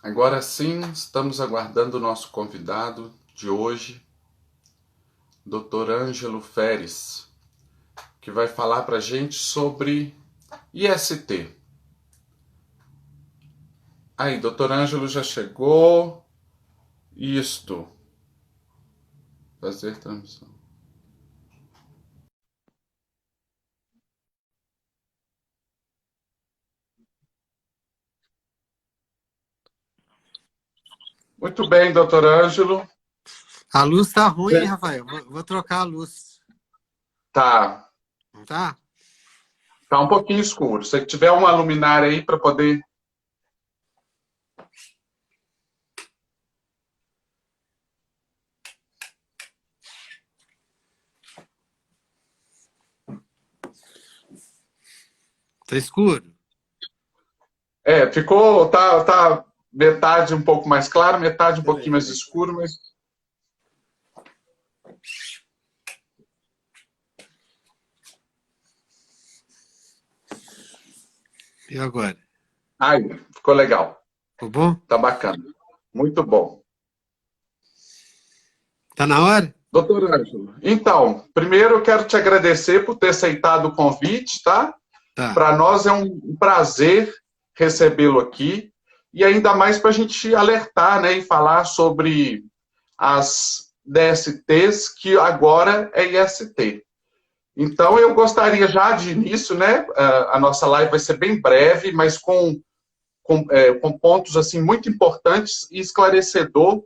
Agora sim, estamos aguardando o nosso convidado de hoje, Dr. Ângelo Feres, que vai falar para a gente sobre IST. Aí, Dr. Ângelo já chegou. Isto. Fazer transmissão. Muito bem, Dr. Ângelo. A luz tá ruim, Rafael. Vou trocar a luz. Tá. Não tá? Tá um pouquinho escuro. Se tiver uma luminária aí para poder... Tá escuro? Ficou... Tá metade um pouco mais claro, metade um pouquinho mais Peraí. escuro, mas... E agora? Aí, ficou legal. Ficou bom? Tá bacana. Muito bom. Tá na hora? Doutor Ângelo, então, primeiro eu quero te agradecer por ter aceitado o convite, tá? Tá. Para nós é um prazer recebê-lo aqui, e ainda mais para a gente alertar, né, e falar sobre as DSTs, que agora é IST. Então, eu gostaria já de início, né, a nossa live vai ser bem breve, mas com pontos assim muito importantes e esclarecedor,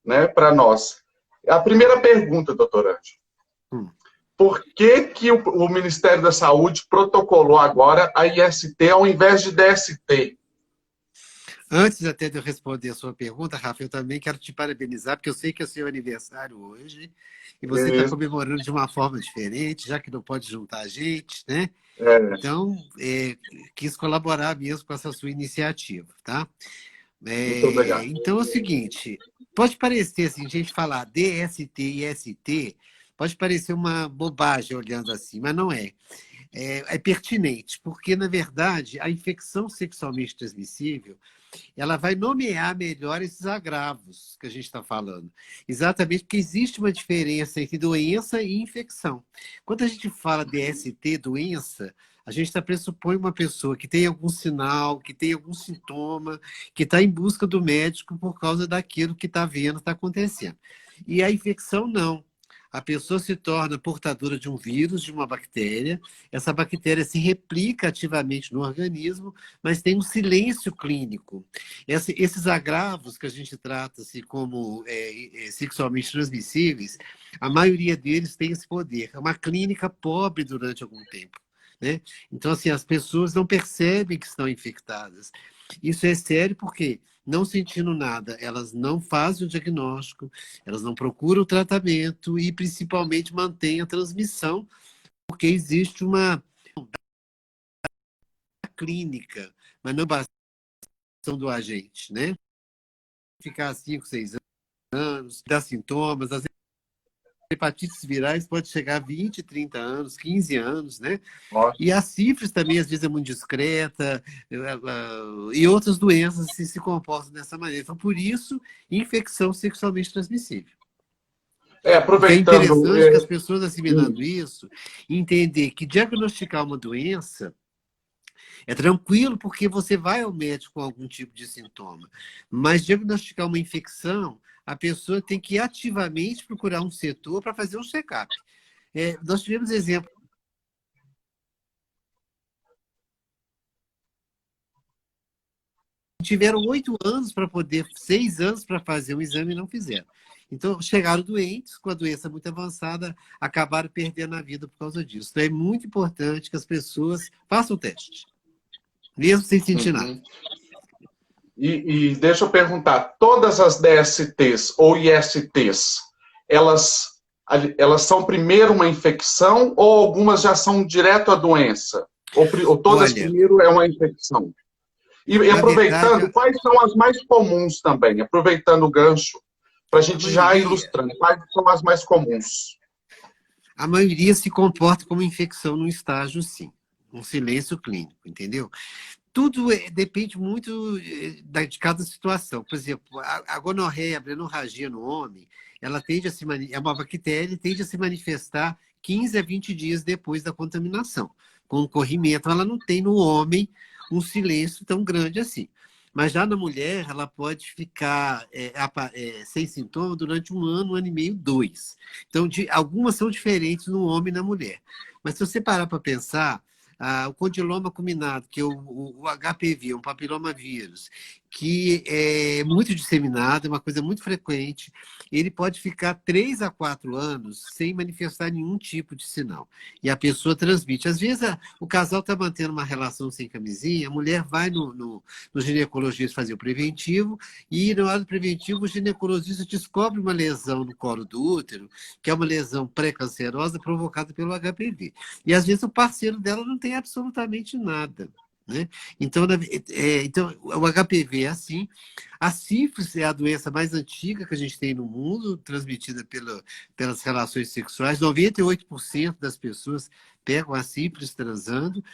né, para nós. A primeira pergunta, doutor Ângelo. Hum. Por que o Ministério da Saúde protocolou agora a IST ao invés de DST? Antes até de eu responder a sua pergunta, Rafa, eu também quero te parabenizar, porque eu sei que é o seu aniversário hoje, e você está Isso, comemorando de uma forma diferente, já que não pode juntar a gente, né? é, Então, quis colaborar mesmo com essa sua iniciativa, tá? muito obrigado. Então é o seguinte, pode parecer assim, gente falar DST e ST, pode parecer uma bobagem olhando assim, mas não é. É pertinente, porque, na verdade, a infecção sexualmente transmissível, ela vai nomear melhor esses agravos que a gente está falando. Exatamente porque existe uma diferença entre doença e infecção. Quando a gente fala DST, doença, a gente pressupõe uma pessoa que tem algum sinal, que tem algum sintoma, que está em busca do médico por causa daquilo que está vendo, está acontecendo. E a infecção, não. A pessoa se torna portadora de um vírus, de uma bactéria, essa bactéria se replica ativamente no organismo, mas tem um silêncio clínico. Esses agravos que a gente trata assim, como sexualmente transmissíveis, a maioria deles tem esse poder. É uma clínica pobre durante algum tempo. Né? Então, assim, as pessoas não percebem que estão infectadas. Isso é sério porque, não sentindo nada, elas não fazem o diagnóstico, elas não procuram o tratamento e, principalmente, mantêm a transmissão, porque existe uma clínica, mas não basta do agente, né? Ficar 5, 6 anos, dar sintomas, as hepatites virais pode chegar a 20, 30 anos, 15 anos, né? Ótimo. E a sífilis também, às vezes, é muito discreta, e outras doenças se comportam dessa maneira. Então, por isso, infecção sexualmente transmissível. O que é Aproveitando, interessante é que as pessoas assimilando isso, entender que diagnosticar uma doença é tranquilo porque você vai ao médico com algum tipo de sintoma. Mas diagnosticar uma infecção, a pessoa tem que ativamente procurar um setor para fazer um check-up. Nós tivemos exemplo. Tiveram 8 anos para poder, 6 anos para fazer um exame e não fizeram. Então, chegaram doentes, com a doença muito avançada, acabaram perdendo a vida por causa disso. Então, é muito importante que as pessoas façam o teste, mesmo sem sentir nada. uhum. E deixa eu perguntar, todas as DSTs ou ISTs, elas, elas são primeiro uma infecção ou algumas já são direto a doença? Ou todas Olha, primeiro é uma infecção? E na verdade, aproveitando, quais são as mais comuns também? Aproveitando o gancho, para a a gente já maioria, ilustrando, quais são as mais comuns? a maioria se comporta como infecção num estágio, sim. Um silêncio clínico, entendeu? Tudo depende muito de cada situação. Por exemplo, a gonorreia, a blenorragia no homem, ela tende a é uma bactéria e tende a se manifestar 15 a 20 dias depois da contaminação. Com o corrimento, ela não tem no homem um silêncio tão grande assim. Mas já na mulher, ela pode ficar sem sintoma durante um ano e meio, 2. Então, algumas são diferentes no homem e na mulher. Mas se você parar para pensar, o condiloma acuminado, que é o HPV, um papilomavírus, que é muito disseminado, é uma coisa muito frequente, ele pode ficar 3 a 4 anos sem manifestar nenhum tipo de sinal. E a pessoa transmite. Às vezes, o casal está mantendo uma relação sem camisinha, a mulher vai no ginecologista fazer o preventivo, e na hora do preventivo, o ginecologista descobre uma lesão no colo do útero, que é uma lesão pré-cancerosa provocada pelo HPV. E, às vezes, o parceiro dela não tem absolutamente nada. Né? Então, o HPV é assim. A sífilis é a doença mais antiga que a gente tem no mundo, transmitida pelas relações sexuais. 98% das pessoas pegam a sífilis transando.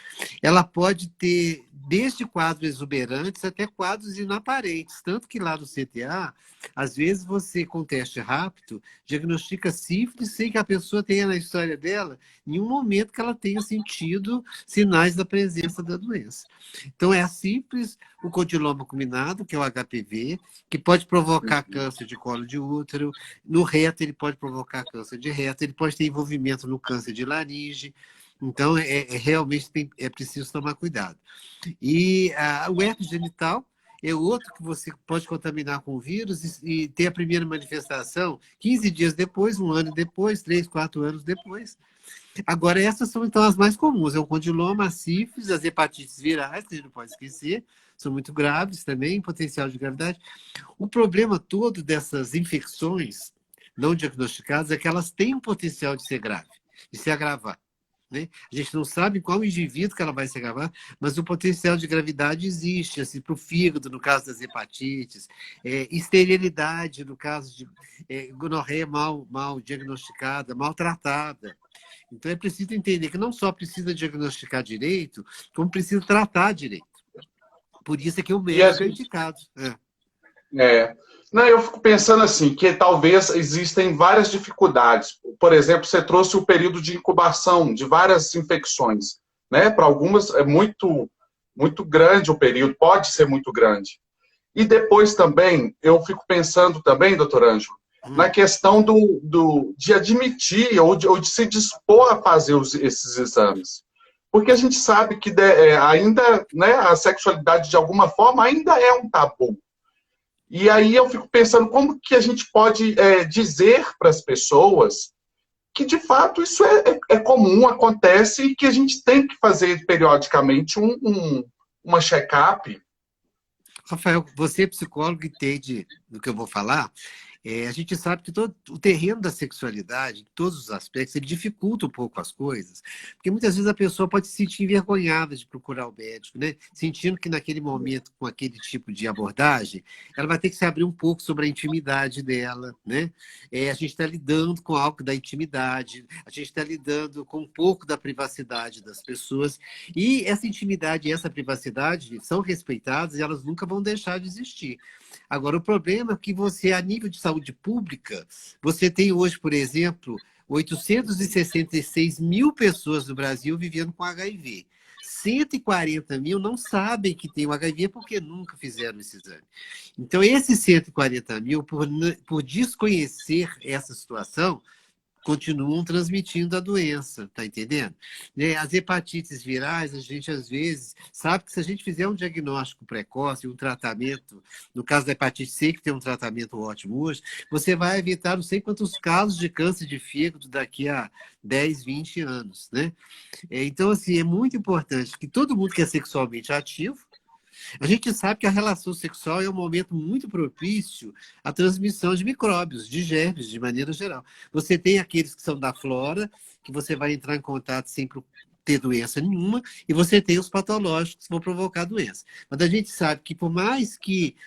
Ela pode ter desde quadros exuberantes até quadros inaparentes. Tanto que lá no CTA, às vezes você, com teste rápido, diagnostica sífilis sem que a pessoa tenha na história dela nenhum momento que ela tenha sentido sinais da presença da doença. Então, é a sífilis, o condiloma acuminado, que é o HPV, que pode provocar câncer de colo de útero. No reto, ele pode provocar câncer de reto, ele pode ter envolvimento no câncer de laringe. Então, realmente é preciso tomar cuidado. E o herpes genital é outro que você pode contaminar com o vírus e ter a primeira manifestação 15 dias depois, 1 ano depois, 3, 4 anos depois. Agora, essas são, então, as mais comuns. É o condiloma, a sífilis, as hepatites virais, que a gente não pode esquecer, são muito graves também, potencial de gravidade. O problema todo dessas infecções não diagnosticadas é que elas têm um potencial de ser grave, de se agravar. Né? A gente não sabe qual indivíduo que ela vai se agravar, mas o potencial de gravidade existe, assim, para o fígado, no caso das hepatites, esterilidade, no caso de gonorreia mal diagnosticada, maltratada. Então, é preciso entender que não só precisa diagnosticar direito, como precisa tratar direito. Por isso é que o médico é indicado. Não, eu fico pensando assim, que talvez existem várias dificuldades. Por exemplo, você trouxe o período de incubação de várias infecções. Né? Para algumas é muito grande o período, pode ser muito grande. E depois também, eu fico pensando também, doutor Ângelo, na questão de admitir ou de se dispor a fazer esses exames. Porque a gente sabe que ainda, né, a sexualidade, de alguma forma, ainda é um tabu. E aí eu fico pensando como que a gente pode dizer para as pessoas que, de fato, isso é comum, acontece e que a gente tem que fazer periodicamente uma check-up. Rafael, você é psicólogo e entende do que eu vou falar. A gente sabe que o terreno da sexualidade, em todos os aspectos, ele dificulta um pouco as coisas, porque muitas vezes a pessoa pode se sentir envergonhada de procurar o médico, né? Sentindo que naquele momento, com aquele tipo de abordagem, ela vai ter que se abrir um pouco sobre a intimidade dela, né? A gente está lidando com algo da intimidade, a gente está lidando com um pouco da privacidade das pessoas, e essa intimidade e essa privacidade são respeitadas e elas nunca vão deixar de existir. Agora, o problema é que você, a nível de saúde pública, você tem hoje, por exemplo, 866 mil pessoas no Brasil vivendo com HIV. 140 mil não sabem que tem o HIV porque nunca fizeram esse exame. Então, esses 140 mil, por desconhecer essa situação, continuam transmitindo a doença, tá entendendo? As hepatites virais, a gente às vezes sabe que se a gente fizer um diagnóstico precoce, um tratamento, no caso da hepatite C, que tem um tratamento ótimo hoje, você vai evitar não sei quantos casos de câncer de fígado daqui a 10, 20 anos, né? Então, assim, é muito importante que todo mundo que é sexualmente ativo, a gente sabe que a relação sexual é um momento muito propício à transmissão de micróbios, de germes, de maneira geral. Você tem aqueles que são da flora, que você vai entrar em contato sem ter doença nenhuma, e você tem os patológicos que vão provocar doença. Mas a gente sabe que, por mais que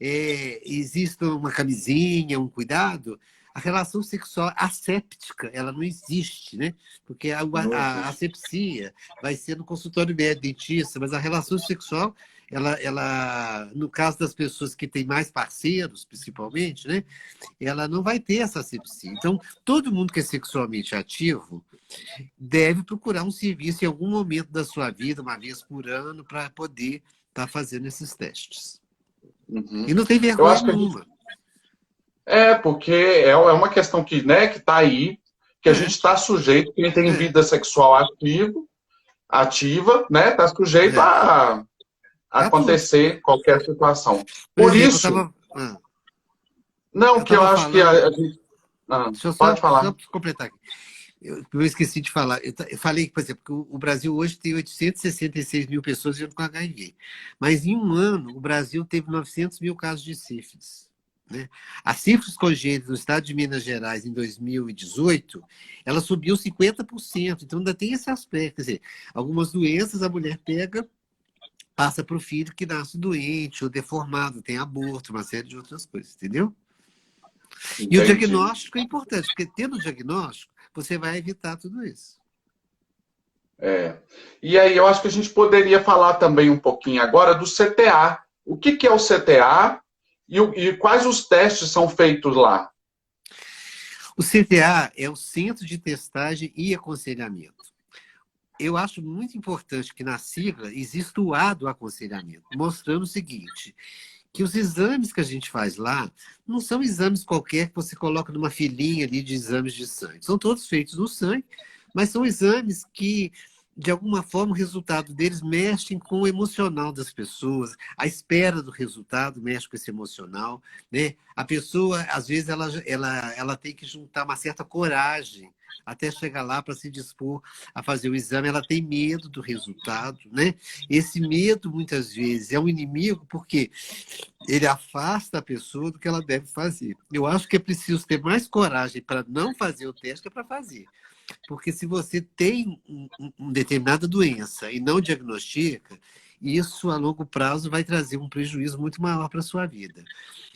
exista uma camisinha, um cuidado, A relação sexual asséptica, ela não existe, né? Porque Não a existe. asepsia vai ser no consultório médico, dentista, mas a relação sexual, no caso das pessoas que têm mais parceiros, principalmente, né? Ela não vai ter essa asepsia. Então, todo mundo que é sexualmente ativo deve procurar um serviço em algum momento da sua vida, uma vez por ano, para poder estar fazendo esses testes. Uhum. E não tem Eu vergonha acho que a gente, nenhuma. porque é uma questão que, né, que está aí, que a gente É, está sujeito, quem tem é, vida sexual ativa, né, está sujeito é. a A tudo. acontecer qualquer situação. Por Por exemplo, isso, eu não que eu estava acho que falando. a gente. Deixa eu Pode só falar. completar aqui. Eu esqueci de falar. Eu falei, por exemplo, que o Brasil hoje tem 866 mil pessoas vivendo com HIV. Mas em um ano, o Brasil teve 900 mil casos de sífilis. Né? A sífilis congênita no estado de Minas Gerais, em 2018, ela subiu 50%. Então, ainda tem esse aspecto. Quer dizer, algumas doenças a mulher pega, passa para o filho que nasce doente ou deformado, tem aborto, uma série de outras coisas, entendeu? E o Entendi. diagnóstico é importante, porque tendo o diagnóstico, você vai evitar tudo isso. É. E aí, eu acho que a gente poderia falar também um pouquinho agora do CTA. O que é o CTA e quais os testes são feitos lá? O CTA é o Centro de Testagem e Aconselhamento. Eu acho muito importante que na sigla exista o A do aconselhamento, mostrando o seguinte, que os exames que a gente faz lá não são exames qualquer que você coloca numa filinha ali de exames de sangue. São todos feitos no sangue, mas são exames que, de alguma forma, o resultado deles mexe com o emocional das pessoas, a espera do resultado mexe com esse emocional, né? A pessoa, às vezes, ela tem que juntar uma certa coragem até chegar lá para se dispor a fazer o exame, ela tem medo do resultado, né? Esse medo, muitas vezes, é um inimigo porque ele afasta a pessoa do que ela deve fazer. Eu acho que é preciso ter mais coragem para não fazer o teste que para fazer. Porque se você tem uma determinada doença e não diagnostica, isso a longo prazo vai trazer um prejuízo muito maior para a sua vida.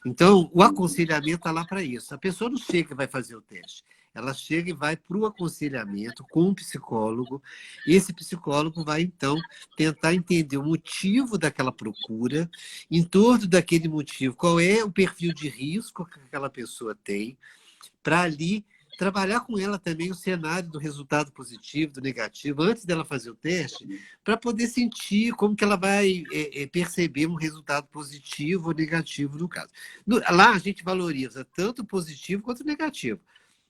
Então, o aconselhamento está lá para isso. A pessoa não chega e vai fazer o teste. Ela chega e vai para o aconselhamento com um psicólogo. Esse psicólogo vai, então, tentar entender o motivo daquela procura, em torno daquele motivo, qual é o perfil de risco que aquela pessoa tem, para ali trabalhar com ela também o cenário do resultado positivo, do negativo, antes dela fazer o teste, para poder sentir como que ela vai perceber um resultado positivo ou negativo no caso. Lá a gente valoriza tanto o positivo quanto o negativo.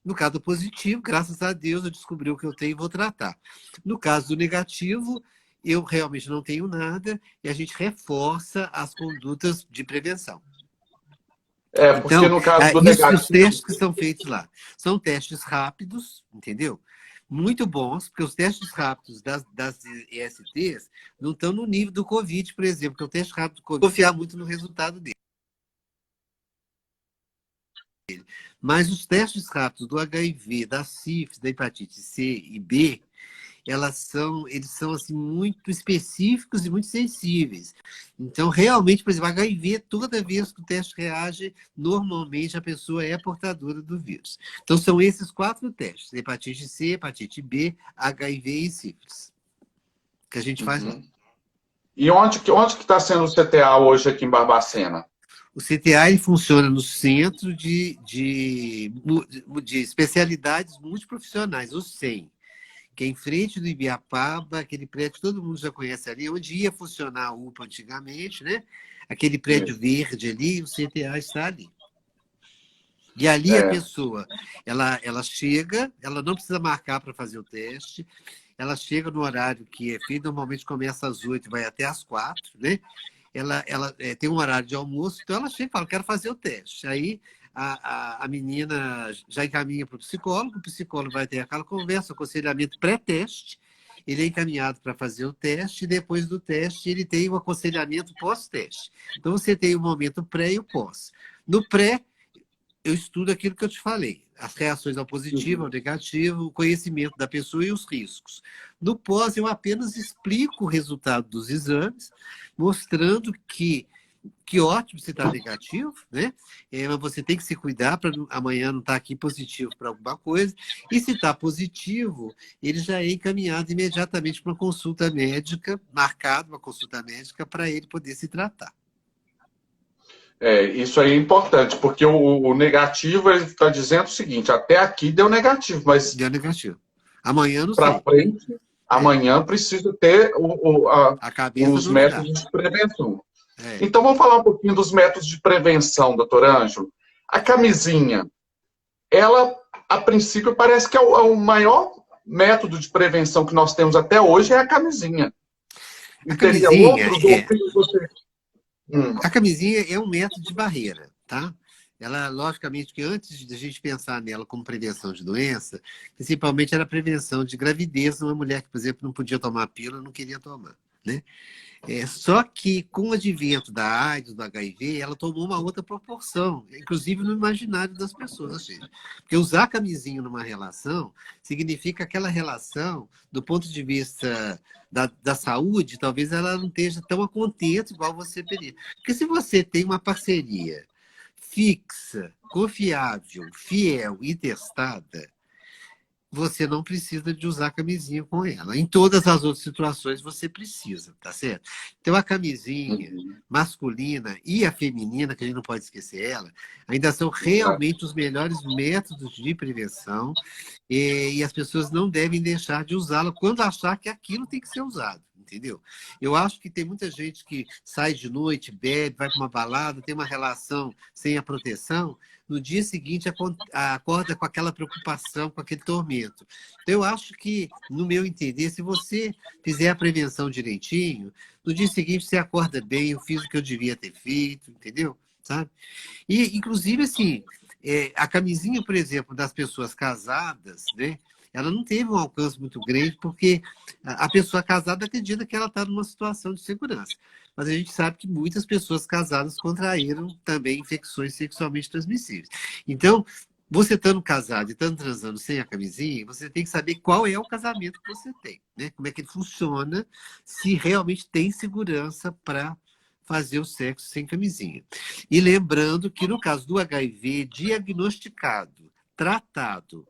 No caso do positivo, graças a Deus, eu descobri o que eu tenho e vou tratar. No caso do negativo, eu realmente não tenho nada e a gente reforça as condutas de prevenção. Porque Então, no caso do isso que os negativo. testes que são feitos lá são testes rápidos, entendeu? Muito bons, porque os testes rápidos das ESTs não estão no nível do Covid, por exemplo, que o teste rápido do Covid, confiar muito no resultado dele. Mas os testes rápidos do HIV, da sífilis, da hepatite C e B, eles são assim, muito específicos e muito sensíveis. Então, realmente, por exemplo, HIV, toda vez que o teste reage, normalmente a pessoa é portadora do vírus. Então, são esses 4 testes: hepatite C, hepatite B, HIV e sífilis, que a gente faz lá. Uhum. E onde que está sendo o CTA hoje aqui em Barbacena? O CTA ele funciona no Centro de Especialidades Multiprofissionais, o CEM, que é em frente do Ibiapaba, aquele prédio que todo mundo já conhece ali, onde ia funcionar a UPA antigamente, né? Aquele prédio Isso. verde ali, o CTA está ali. E ali a É, pessoa, ela chega, ela não precisa marcar para fazer o teste, ela chega no horário que é feito, normalmente começa às 8 e vai até às 4, né? Ela tem um horário de almoço, então ela chega e fala, quero fazer o teste. Aí a menina já encaminha para o psicólogo vai ter aquela conversa, aconselhamento pré-teste, ele é encaminhado para fazer o teste, e depois do teste ele tem o aconselhamento pós-teste. Então você tem o momento pré e o pós. No pré, eu estudo aquilo que eu te falei, as reações ao positivo, ao negativo, o conhecimento da pessoa e os riscos. No pós, eu apenas explico o resultado dos exames, mostrando que Que ótimo se está negativo, né? Mas você tem que se cuidar para amanhã não estar aqui positivo para alguma coisa. E se está positivo, ele já é encaminhado imediatamente para uma consulta médica, marcado uma consulta médica para ele poder se tratar. Isso aí é importante, porque o negativo ele está dizendo o seguinte: até aqui deu negativo, mas Deu negativo. Amanhã não para sei. frente, amanhã precisa ter A cabeça os no lugar. métodos de prevenção. É. Então, vamos falar um pouquinho dos métodos de prevenção, doutor Ângelo. A camisinha, ela, a princípio, parece que é o maior método de prevenção que nós temos até hoje é a camisinha. A E teria camisinha outros, ou você... A camisinha é um método de barreira, tá? Ela, logicamente, que antes de a gente pensar nela como prevenção de doença, principalmente era a prevenção de gravidez numa mulher que, por exemplo, não podia tomar pílula, não queria tomar, né? Só que, com o advento da AIDS, do HIV, ela tomou uma outra proporção, inclusive no imaginário das pessoas. Ou seja, porque usar camisinha numa relação significa aquela relação, do ponto de vista da saúde, talvez ela não esteja tão a contento igual você teria. Porque se você tem uma parceria fixa, confiável, fiel e testada, você não precisa de usar camisinha com ela. Em todas as outras situações você precisa, tá certo? Então a camisinha masculina e a feminina, que a gente não pode esquecer ela, ainda são realmente os melhores métodos de prevenção e as pessoas não devem deixar de usá-la quando achar que aquilo tem que ser usado. Entendeu? Eu acho que tem muita gente que sai de noite, bebe, vai para uma balada, tem uma relação sem a proteção, no dia seguinte acorda com aquela preocupação, com aquele tormento. Então, eu acho que, no meu entender, se você fizer a prevenção direitinho, no dia seguinte você acorda bem, eu fiz o que eu devia ter feito, entendeu? Sabe? E, inclusive, assim, a camisinha, por exemplo, das pessoas casadas, né? Ela não teve um alcance muito grande, porque a pessoa casada acredita que ela está numa situação de segurança. Mas a gente sabe que muitas pessoas casadas contraíram também infecções sexualmente transmissíveis. Então, você estando casado e estando transando sem a camisinha, você tem que saber qual é o casamento que você tem, né? Como é que ele funciona, se realmente tem segurança para fazer o sexo sem camisinha. E lembrando que no caso do HIV, diagnosticado, tratado,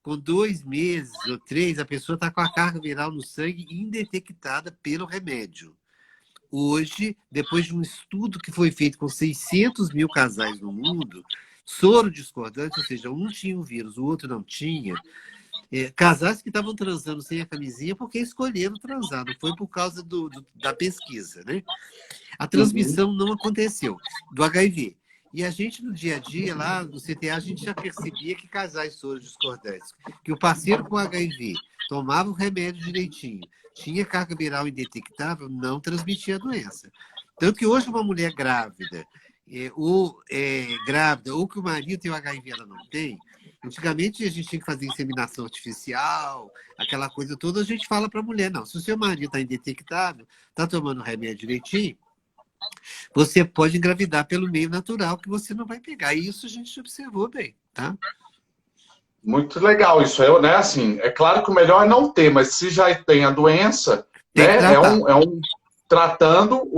com 2 meses ou 3, a pessoa está com a carga viral no sangue indetectada pelo remédio. Hoje, depois de um estudo que foi feito com 600 mil casais no mundo, soro discordante, ou seja, um tinha o vírus, o outro não tinha, casais que estavam transando sem a camisinha porque escolheram transar, não foi por causa da pesquisa, né? A transmissão não aconteceu do HIV. E a gente, no dia a dia, lá no CTA, a gente já percebia que casais soros discordantes, que o parceiro com HIV tomava o remédio direitinho, tinha carga viral indetectável, não transmitia a doença. Tanto que hoje uma mulher grávida, ou que o marido tem o HIV e ela não tem, antigamente a gente tinha que fazer inseminação artificial, aquela coisa toda, a gente fala para a mulher, não, se o seu marido está indetectável, está tomando o remédio direitinho, você pode engravidar pelo meio natural que você não vai pegar. E isso a gente observou bem, tá? Muito legal isso. Né? Assim, é claro que o melhor é não ter, mas se já tem a doença, tem né, que tratar. Tratando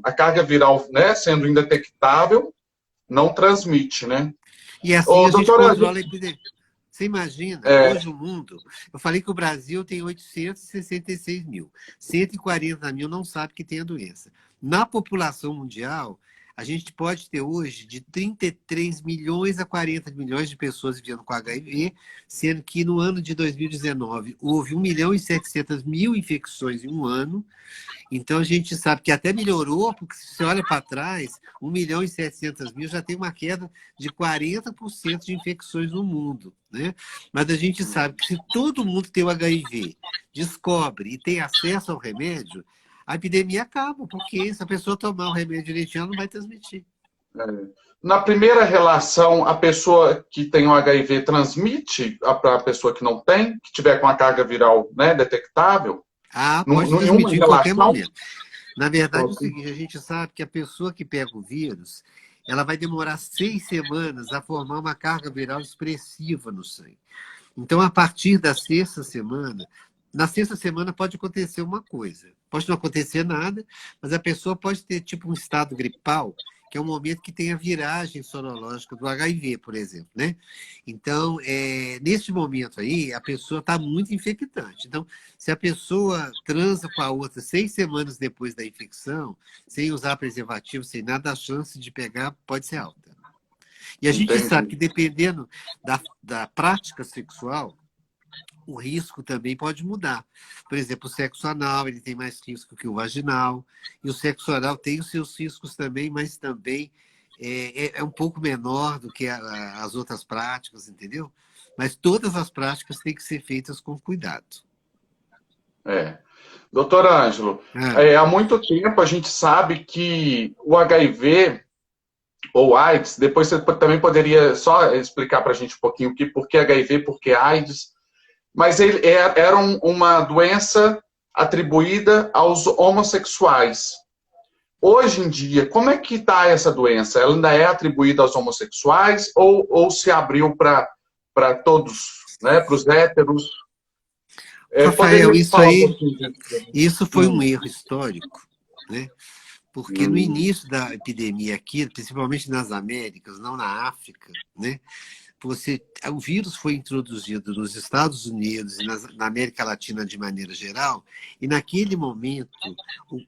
a carga viral, né, sendo indetectável, não transmite, né? E assim Ô, a gente doutora, controla a epidemia. Você imagina, hoje o mundo... Eu falei que o Brasil tem 866 mil. 140 mil não sabe que tem a doença. Na população mundial, a gente pode ter hoje de 33 milhões a 40 milhões de pessoas vivendo com HIV, sendo que no ano de 2019 houve 1 milhão e 700 mil infecções em um ano. Então, a gente sabe que até melhorou, porque se você olha para trás, 1 milhão e 700 mil já tem uma queda de 40% de infecções no mundo, né? Mas a gente sabe que se todo mundo tem o HIV, descobre e tem acesso ao remédio, a epidemia acaba, porque se a pessoa tomar o remédio direitinho, ela não vai transmitir. Na primeira relação, a pessoa que tem o HIV transmite para a pessoa que não tem, que tiver com a carga viral, né, detectável? Pode transmitir em qualquer momento. Na verdade, é o seguinte, a gente sabe que a pessoa que pega o vírus, ela vai demorar 6 semanas a formar uma carga viral expressiva no sangue. Então, a partir da 6ª semana, Na sexta semana pode acontecer uma coisa. Pode não acontecer nada, mas a pessoa pode ter tipo um estado gripal, que é um momento que tem a viragem sorológica do HIV, por exemplo, né? Então, nesse momento aí, a pessoa está muito infectante. Então, se a pessoa transa com a outra 6 semanas depois da infecção, sem usar preservativo, sem nada, a chance de pegar pode ser alta. E a gente sabe que, Entendi. dependendo da prática sexual, o risco também pode mudar. Por exemplo, o sexo anal ele tem mais risco que o vaginal, e o sexo anal tem os seus riscos também, mas também é um pouco menor do que as outras práticas, entendeu? Mas todas as práticas têm que ser feitas com cuidado. É. Doutor Ângelo, Ah, há muito tempo a gente sabe que o HIV ou AIDS, depois você também poderia só explicar para a gente um pouquinho por que HIV, por que AIDS, mas ele era uma doença atribuída aos homossexuais. Hoje em dia, como é que está essa doença? Ela ainda é atribuída aos homossexuais ou se abriu para todos, né, para os héteros? Rafael, Poderia falar um pouquinho disso? isso foi um erro histórico, né? Porque no Hum, início da epidemia aqui, principalmente nas Américas, não na África, né? O vírus foi introduzido nos Estados Unidos e na América Latina de maneira geral, e naquele momento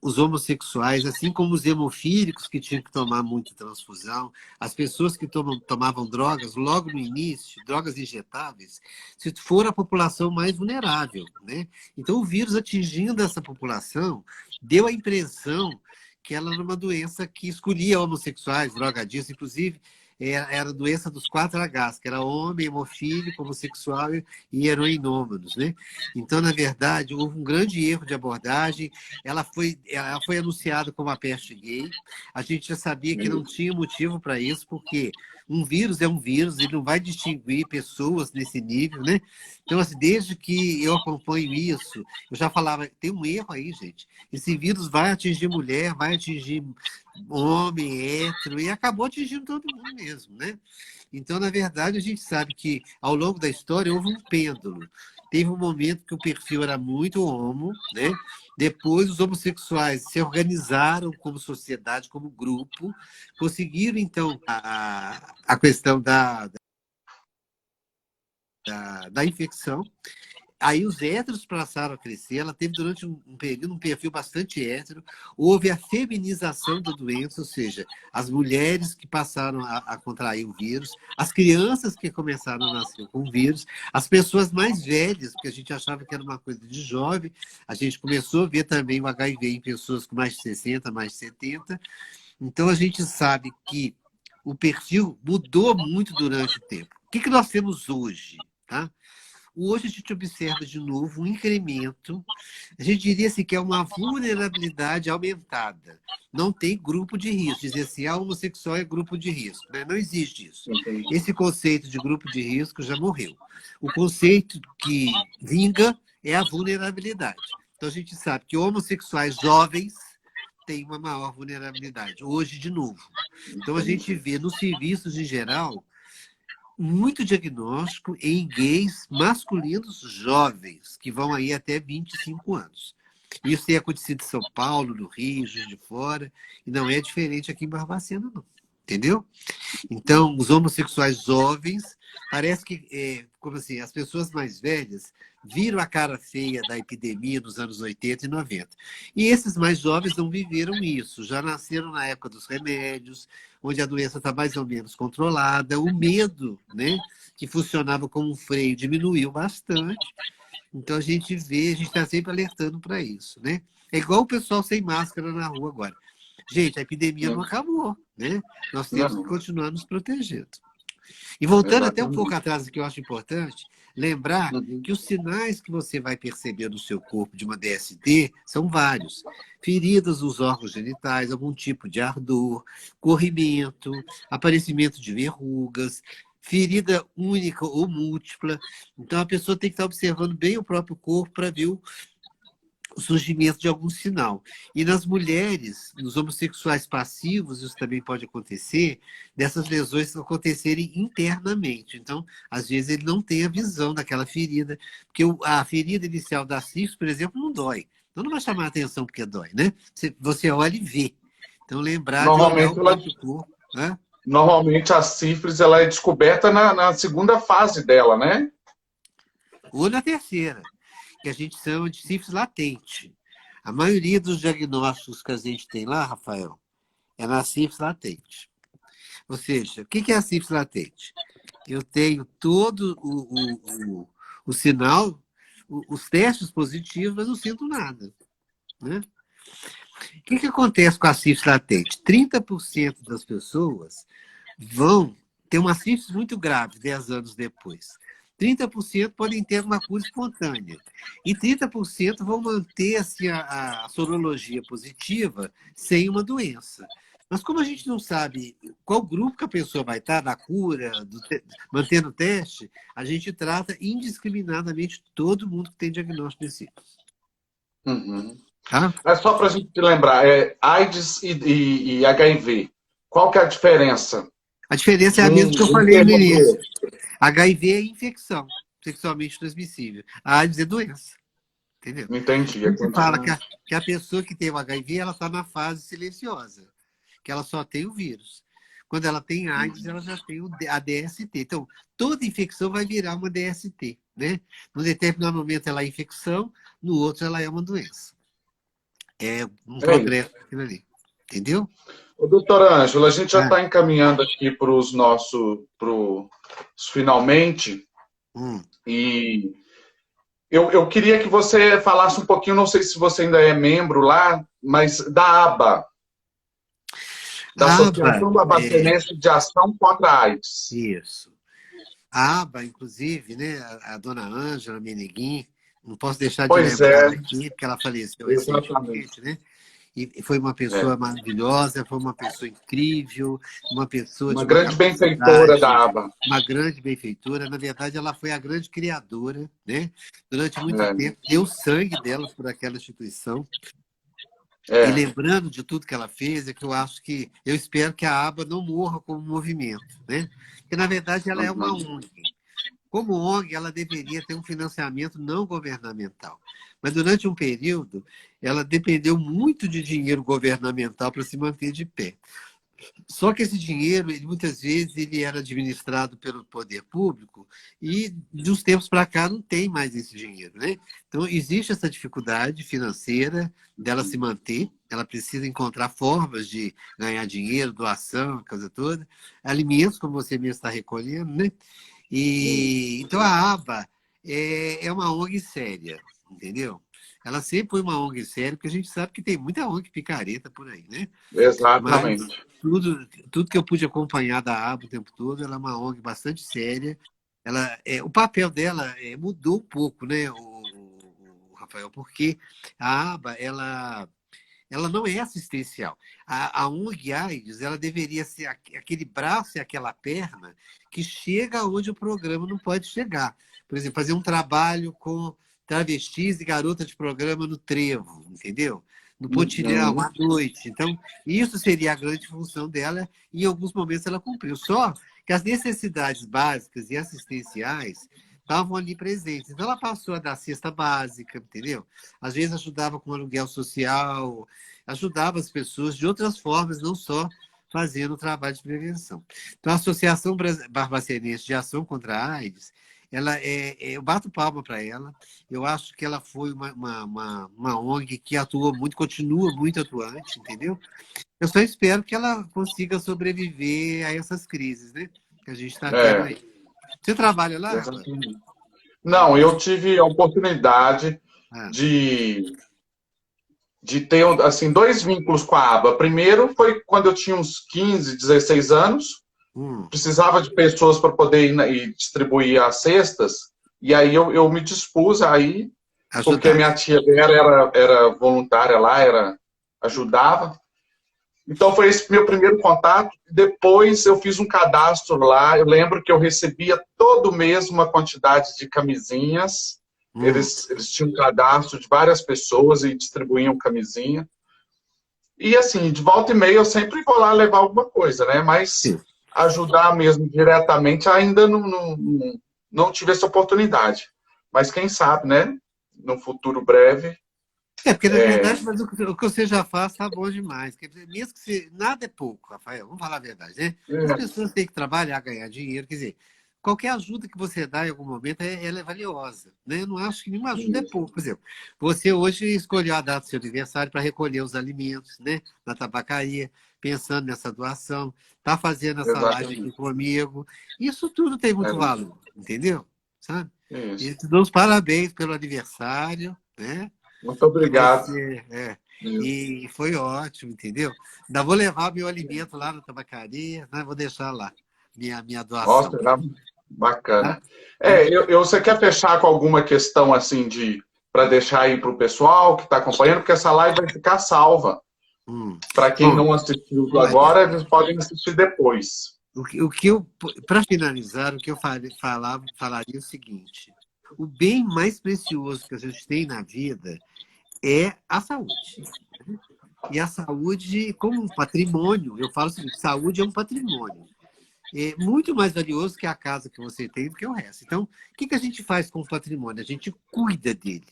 os homossexuais, assim como os hemofílicos que tinham que tomar muita transfusão, as pessoas que tomavam drogas logo no início, drogas injetáveis, se for a população mais vulnerável, né? Então o vírus atingindo essa população deu a impressão que ela era uma doença que escolhia homossexuais, drogadistas, inclusive era a doença dos 4Hs, que era homem, hemofílico, homossexual e heroinômanos, né? Então, na verdade, houve um grande erro de abordagem. Ela foi anunciada como a peste gay. A gente já sabia que não tinha motivo para isso, porque um vírus é um vírus, ele não vai distinguir pessoas nesse nível, né? Então, assim, desde que eu acompanho isso, eu já falava, tem um erro aí, gente. Esse vírus vai atingir mulher, vai atingir homem, hétero, e acabou atingindo todo mundo mesmo, né? Então, na verdade, a gente sabe que, ao longo da história, houve um pêndulo. Teve um momento que o perfil era muito homo, né? Depois, os homossexuais se organizaram como sociedade, como grupo, conseguiram, então, a questão da infecção. Aí os héteros passaram a crescer, ela teve durante um período um perfil bastante hétero, houve a feminização da doença, ou seja, as mulheres que passaram a contrair o vírus, as crianças que começaram a nascer com o vírus, as pessoas mais velhas, porque a gente achava que era uma coisa de jovem, a gente começou a ver também o HIV em pessoas com mais de 60, mais de 70, então a gente sabe que o perfil mudou muito durante o tempo. O que nós temos hoje? Tá? Hoje a gente observa de novo um incremento, a gente diria assim, que é uma vulnerabilidade aumentada. Não tem grupo de risco, dizer assim, a homossexual é grupo de risco, né? Não existe isso. Esse conceito de grupo de risco já morreu. O conceito que vinga é a vulnerabilidade. Então a gente sabe que homossexuais jovens têm uma maior vulnerabilidade, hoje de novo. Então a gente vê nos serviços em geral muito diagnóstico em gays masculinos jovens, que vão aí até 25 anos. Isso tem acontecido em São Paulo, no Rio, Juiz de Fora, e não é diferente aqui em Barbacena, não. Entendeu? Então, os homossexuais jovens, parece que, como assim, as pessoas mais velhas viram a cara feia da epidemia nos anos 80 e 90. E esses mais jovens não viveram isso, já nasceram na época dos remédios, onde a doença está mais ou menos controlada, o medo, né, que funcionava como um freio, diminuiu bastante. Então, a gente está sempre alertando para isso, né? É igual o pessoal sem máscara na rua agora. Gente, a epidemia não acabou, né? Nós temos que não, continuar nos protegendo. E voltando até um pouco exatamente. atrás, que eu acho importante, lembrar Uhum. que os sinais que você vai perceber no seu corpo de uma DST são vários. Feridas nos órgãos genitais, algum tipo de ardor, corrimento, aparecimento de verrugas, ferida única ou múltipla. Então, a pessoa tem que estar observando bem o próprio corpo para ver o surgimento de algum sinal. E nas mulheres, nos homossexuais passivos, isso também pode acontecer, dessas lesões acontecerem internamente. Então, às vezes, ele não tem a visão daquela ferida, porque a ferida inicial da sífilis, por exemplo, não dói. Então, não vai chamar a atenção porque dói, né? Você olha e vê. Então, lembrar de olhar o Normalmente, próprio corpo, né? normalmente a sífilis ela é descoberta na segunda fase dela, né? Ou na terceira, que a gente chama de sífilis latente. A maioria dos diagnósticos que a gente tem lá, Rafael, é na sífilis latente. Ou seja, o que é a sífilis latente? Eu tenho todo o sinal, os testes positivos, mas não sinto nada. Né? O que acontece com a sífilis latente? 30% das pessoas vão ter uma sífilis muito grave 10 anos depois. 30% podem ter uma cura espontânea. E 30% vão manter assim, a sorologia positiva sem uma doença. Mas como a gente não sabe qual grupo que a pessoa vai estar na cura, mantendo o teste, a gente trata indiscriminadamente todo mundo que tem diagnóstico de sífilis. Uhum. Tá? Mas só para a gente lembrar, AIDS e HIV, qual que é a diferença? A diferença é a mesma que eu falei no início. HIV é infecção sexualmente transmissível. A AIDS é doença. Entendeu? Entendi. Você fala que a pessoa que tem o HIV, ela está na fase silenciosa, que ela só tem o vírus. Quando ela tem AIDS, ela já tem a DST. Então, toda infecção vai virar uma DST. Né? No determinado momento ela é infecção, no outro ela é uma doença. É um progresso aquilo ali. Entendeu? Ô, doutora Ângela, a gente já está encaminhando aqui para os nossos finalmente. E eu queria que você falasse um pouquinho, não sei se você ainda é membro lá, mas da ABA. Da Associação Babacenense de Ação contra a AIDS. Isso. A ABA, inclusive, né, a dona Ângela Meneguin, não posso deixar de lembrar aqui, porque ela faleceu recentemente, né? E foi uma pessoa maravilhosa, foi uma pessoa incrível, uma pessoa de uma grande benfeitora da ABA. Uma grande benfeitora. Na verdade, ela foi a grande criadora, né? Durante muito tempo, deu sangue dela por aquela instituição. E lembrando de tudo que ela fez, é que eu espero que a ABA não morra como movimento, né? Porque, na verdade, ela é uma ONG. Como ONG, ela deveria ter um financiamento não governamental. Mas, durante um período, ela dependeu muito de dinheiro governamental para se manter de pé. Só que esse dinheiro, muitas vezes, ele era administrado pelo poder público e, de uns tempos para cá, não tem mais esse dinheiro. Né? Então, existe essa dificuldade financeira dela se manter, ela precisa encontrar formas de ganhar dinheiro, doação, a coisa toda, alimentos, como você mesmo está recolhendo, né? Então, a ABA é uma ONG séria, entendeu? Ela sempre foi uma ONG séria, porque a gente sabe que tem muita ONG picareta por aí, né? Exatamente. Mas tudo que eu pude acompanhar da ABA o tempo todo, ela é uma ONG bastante séria. O papel dela mudou um pouco, né, o Rafael? Porque a ABA, ela não é assistencial. A ONG AIDS, ela deveria ser aquele braço e aquela perna que chega onde o programa não pode chegar. Por exemplo, fazer um trabalho com travestis e garota de programa no Trevo, entendeu? No Pontilhão, à noite. Então, isso seria a grande função dela e, em alguns momentos, ela cumpriu. Só que as necessidades básicas e assistenciais estavam ali presentes. Então, ela passou a dar cesta básica, entendeu? Às vezes ajudava com aluguel social, ajudava as pessoas de outras formas, não só fazendo o trabalho de prevenção. Então, a Associação Barbacenense de Ação contra a AIDS, eu bato palma para ela. Eu acho que ela foi uma ONG que atuou muito, continua muito atuante, entendeu? Eu só espero que ela consiga sobreviver a essas crises, né? Que a gente está tendo aí. Você trabalha lá? Não, eu tive a oportunidade de ter assim, dois vínculos com a ABA. Primeiro foi quando eu tinha uns 15, 16 anos, precisava de pessoas para poder ir e distribuir as cestas, e aí eu me dispus a ir, porque minha tia era voluntária lá, ajudava. Então foi esse meu primeiro contato. Depois eu fiz um cadastro lá. Eu lembro que eu recebia todo mês uma quantidade de camisinhas Eles tinham um cadastro de várias pessoas e distribuíam camisinha. E assim, de volta e meia eu sempre vou lá levar alguma coisa, né? Mas Sim. ajudar mesmo diretamente ainda não tive essa oportunidade. Mas quem sabe, né? No futuro breve. Porque na verdade, mas o que você já faz está bom demais. Quer dizer, mesmo que você. Nada é pouco, Rafael, vamos falar a verdade, né? As pessoas têm que trabalhar, ganhar dinheiro, quer dizer, qualquer ajuda que você dá em algum momento, ela é valiosa. Né? Eu não acho que nenhuma ajuda é pouco. Por exemplo, você hoje escolheu a data do seu aniversário para recolher os alimentos, né? Na tabacaria, pensando nessa doação, está fazendo essa live aqui Exatamente. comigo. Isso tudo tem muito valor, entendeu? Sabe? E Isso. te dou os parabéns pelo aniversário, né? Muito Que vai obrigado. ser. Isso. E foi ótimo, entendeu? Ainda vou levar meu alimento lá na tabacaria, né? Vou deixar lá minha doação. Nossa, tá Tá? bacana. Tá? Você quer fechar com alguma questão assim para deixar aí para o pessoal que está acompanhando, porque essa live vai ficar salva. Hum. Para quem Bom, não assistiu olha, agora, eles podem assistir depois. o que eu, para finalizar, o que eu falaria é o seguinte: o bem mais precioso que a gente tem na vida é a saúde. E a saúde, como um patrimônio, eu falo o seguinte: saúde é um patrimônio. É muito mais valioso que a casa que você tem do que o resto. Então, o que a gente faz com o patrimônio? A gente cuida dele.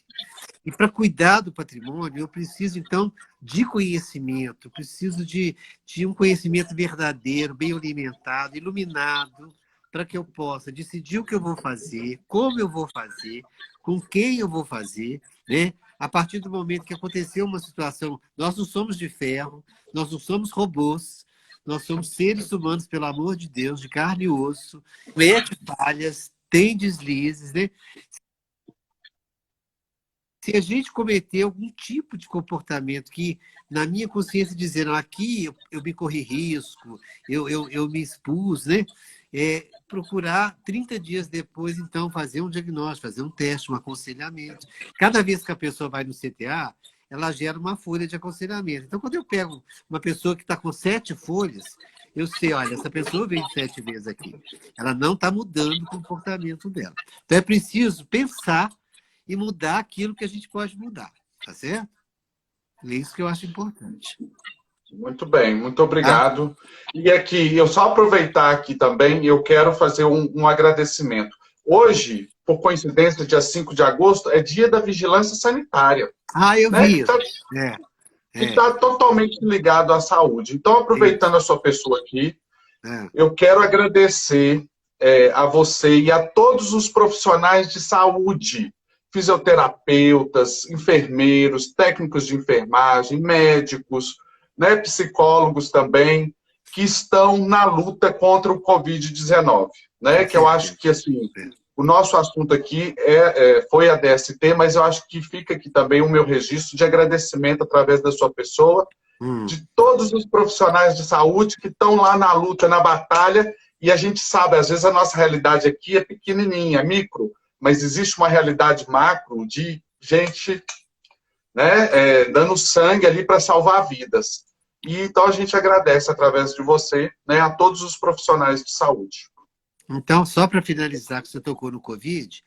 E para cuidar do patrimônio, eu preciso, então, de conhecimento, preciso de um conhecimento verdadeiro, bem alimentado, iluminado, para que eu possa decidir o que eu vou fazer, como eu vou fazer, com quem eu vou fazer, né? A partir do momento que aconteceu uma situação, nós não somos de ferro, nós não somos robôs, nós somos seres humanos, pelo amor de Deus, de carne e osso, comete falhas, tem deslizes, né? Se a gente cometer algum tipo de comportamento que, na minha consciência, dizendo aqui eu me corri risco, eu me expus, né? Procurar 30 dias depois, então, fazer um diagnóstico, fazer um teste, um aconselhamento. Cada vez que a pessoa vai no CTA, ela gera uma folha de aconselhamento. Então, quando eu pego uma pessoa que está com 7 folhas, eu sei, olha, essa pessoa veio 7 vezes aqui. Ela não está mudando o comportamento dela. Então, é preciso pensar e mudar aquilo que a gente pode mudar, tá certo? É isso que eu acho importante. Muito bem, muito Tá? obrigado. E aqui, eu só aproveitar aqui também, eu quero fazer um agradecimento. Hoje, por coincidência, dia 5 de agosto, é dia da vigilância sanitária, Ah, eu né? vi isso. É, Que é, está totalmente ligado à saúde. Então, isso. aproveitando a sua pessoa aqui, É, eu quero agradecer a você e a todos os profissionais de saúde, fisioterapeutas, enfermeiros, técnicos de enfermagem, médicos, né, psicólogos também, que estão na luta contra o Covid-19, né? com Que eu acho certeza. que assim, É. o nosso assunto aqui foi a DST, mas eu acho que fica aqui também o meu registro de agradecimento através da sua pessoa Hum, de todos os profissionais de saúde que estão lá na luta, na batalha, e a gente sabe, às vezes a nossa realidade aqui é pequenininha, é micro, mas existe uma realidade macro de gente, né, dando sangue ali para salvar vidas. E então a gente agradece através de você, né, a todos os profissionais de saúde. Então, só para finalizar, que você tocou no Covid,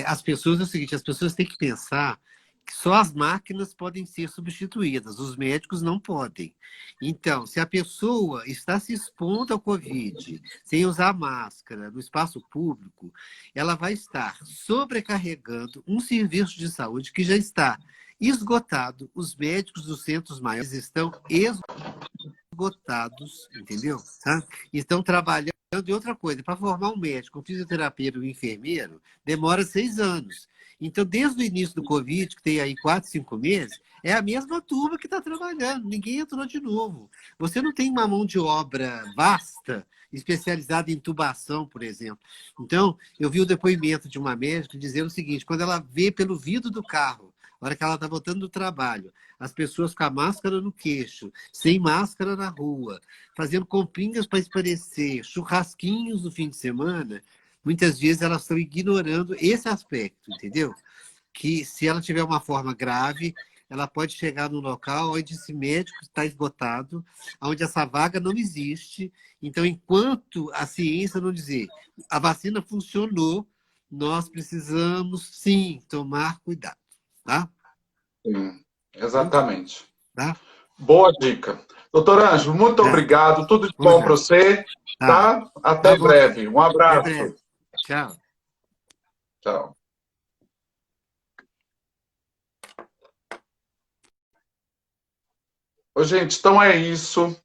as pessoas, é o seguinte, as pessoas têm que pensar que só as máquinas podem ser substituídas, os médicos não podem. Então, se a pessoa está se expondo ao Covid, sem usar máscara, no espaço público, ela vai estar sobrecarregando um serviço de saúde que já está esgotado. Os médicos dos centros maiores estão esgotados, entendeu? Tá? Estão trabalhando. E outra coisa, para formar um médico, um fisioterapeuta, um enfermeiro, demora 6 anos. Então, desde o início do Covid, que tem aí 4, 5 meses, é a mesma turma que está trabalhando, ninguém entrou de novo. Você não tem uma mão de obra vasta, especializada em intubação, por exemplo. Então, eu vi o depoimento de uma médica dizendo o seguinte: quando ela vê pelo vidro do carro, na hora que ela está voltando do trabalho, as pessoas com a máscara no queixo, sem máscara na rua, fazendo comprinhas para espairecer, churrasquinhos no fim de semana, muitas vezes elas estão ignorando esse aspecto, entendeu? Que se ela tiver uma forma grave, ela pode chegar num local onde esse médico está esgotado, onde essa vaga não existe. Então, enquanto a ciência não dizer a vacina funcionou, nós precisamos, sim, tomar cuidado. Tá? Sim, exatamente. Tá? Boa dica. Doutor Ângelo, muito Nada. obrigado. Tudo de Por bom para nada. você. Tá. Tá? Tá Até bom. breve. Um Até abraço. breve. Tchau. Tchau. Ô, gente, então é isso.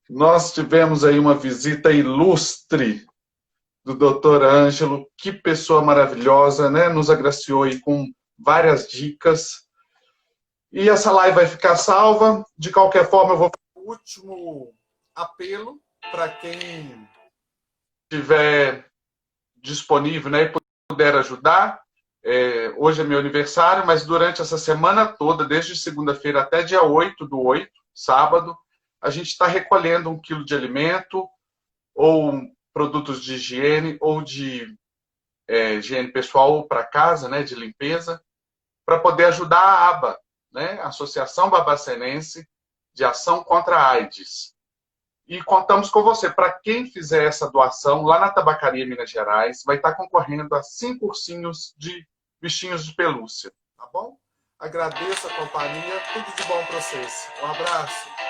Nós tivemos aí uma visita ilustre do Dr. Ângelo. Que pessoa maravilhosa, né? Nos agraciou aí com várias dicas. E essa live vai ficar salva. De qualquer forma, eu vou fazer o último apelo para quem estiver disponível, né, e puder ajudar. Hoje é meu aniversário, mas durante essa semana toda, desde segunda-feira até dia 8/8, sábado, a gente está recolhendo 1 quilo de alimento, ou produtos de higiene, ou de higiene pessoal, ou para casa, né, de limpeza, para poder ajudar a ABA, né, Associação Babacenense de Ação contra a AIDS. E contamos com você. Para quem fizer essa doação, lá na Tabacaria Minas Gerais, vai estar concorrendo a 5 ursinhos de bichinhos de pelúcia. Tá bom? Agradeço a companhia. Tudo de bom para vocês. Um abraço.